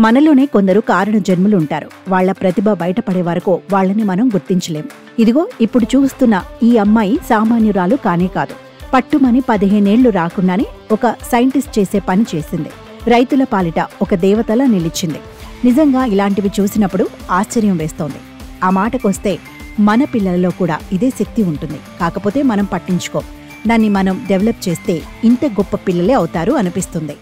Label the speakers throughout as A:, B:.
A: మనలోనే కొందరు కారణ జన్ములుంటారు. వాళ్ల ప్రతిభ బయటపడే వరకు వాళ్లని మనం గుర్తించలేం. ఇదిగో ఇప్పుడు చూస్తున్న ఈ అమ్మాయి సామాన్యురాలు కానే కాదు. పట్టుమని 15 ఏళ్లు రాకుండానే ఒక సైంటిస్ట్ చేసే పని చేసింది. రైతుల పాలిట ఒక దేవతలా నిలిచింది. నిజంగా ఇలాంటివి చూసినప్పుడు ఆశ్చర్యం వేస్తోంది. ఆ మాటకొస్తే మన పిల్లలలో కూడా ఇదే శక్తి ఉంటుంది. కాకపోతే మనం పట్టించుకోం. దాన్ని మనం డెవలప్ చేస్తే ఇంత గొప్ప పిల్లలే అవుతారు అనిపిస్తుంది.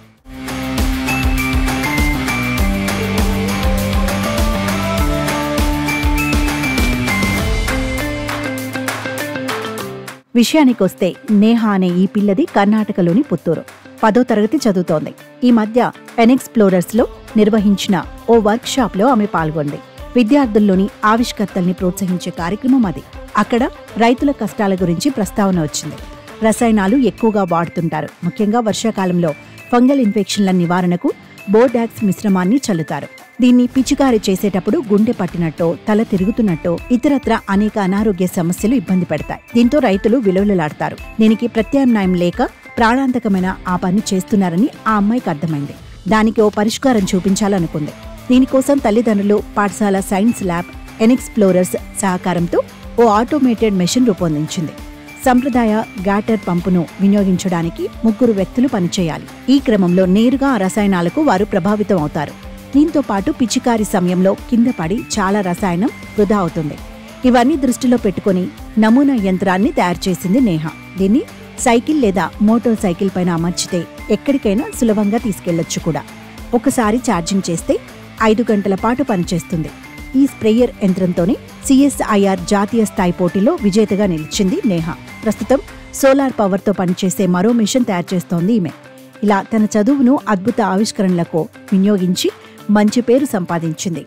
A: విషయానికొస్తే నేహ అనే ఈ పిల్లది కర్ణాటకలోని పుత్తూరు. 10వ తరగతి చదువుతోంది. ఈ మధ్య ఎన్ఎక్స్ప్లోరర్స్ లో నిర్వహించిన ఓ వర్క్ షాప్ లో ఆమె పాల్గొంది. విద్యార్థుల్లోని ఆవిష్కర్తల్ని ప్రోత్సహించే కార్యక్రమం అది. అక్కడ రైతుల కష్టాల గురించి ప్రస్తావన వచ్చింది. రసాయనాలు ఎక్కువగా వాడుతుంటారు. ముఖ్యంగా వర్షాకాలంలో ఫంగల్ ఇన్ఫెక్షన్ల నివారణకు బోర్డాక్స్ మిశ్రమాన్ని చల్లుతారు. దీన్ని పిచికారీ చేసేటప్పుడు గుండె పట్టినట్టో, తల తిరుగుతున్నట్టో, ఇతరత్ర అనేక అనారోగ్య సమస్యలు ఇబ్బంది పెడతాయి. దీంతో రైతులు విలువలాడతారు. దీనికి ప్రత్యామ్నాయం లేక ప్రాణాంతకమైన ఆ పని చేస్తున్నారని ఆ అమ్మాయికి అర్థమైంది. దానికి ఓ పరిష్కారం చూపించాలనుకుంది. దీనికోసం తల్లిదండ్రులు, పాఠశాల సైన్స్ ల్యాబ్, ఎన్ఎక్స్ప్లోరర్స్ సహకారంతో ఓ ఆటోమేటెడ్ మెషిన్ రూపొందించింది. సంప్రదాయ గాటర్ పంపును వినియోగించడానికి 3 వ్యక్తులు పనిచేయాలి. ఈ క్రమంలో నేరుగా ఆ రసాయనాలకు వారు ప్రభావితం అవుతారు. దీంతో పాటు పిచికారీ సమయంలో కింద పడి చాలా రసాయనం వృధా అవుతుంది. ఇవన్నీ దృష్టిలో పెట్టుకుని నమూనా యంత్రాన్ని తయారు చేసింది నేహ. దీన్ని సైకిల్ లేదా మోటార్ సైకిల్ పైన అమర్చితే ఎక్కడికైనా సులభంగా తీసుకెళ్లొచ్చు కూడా. ఒకసారి ఛార్జింగ్ చేస్తే 5 గంటల పాటు పనిచేస్తుంది. ఈ స్ప్రేయర్ యంత్రంతోనే సిఎస్ఐఆర్ జాతీయ స్థాయి పోటీలో విజేతగా నిలిచింది నేహ. ప్రస్తుతం సోలార్ పవర్తో పనిచేసే మరో మిషన్ తయారు చేస్తోంది ఈమె. ఇలా తన చదువును అద్భుత ఆవిష్కరణలకు వినియోగించి మంచి పేరు సంపాదించింది.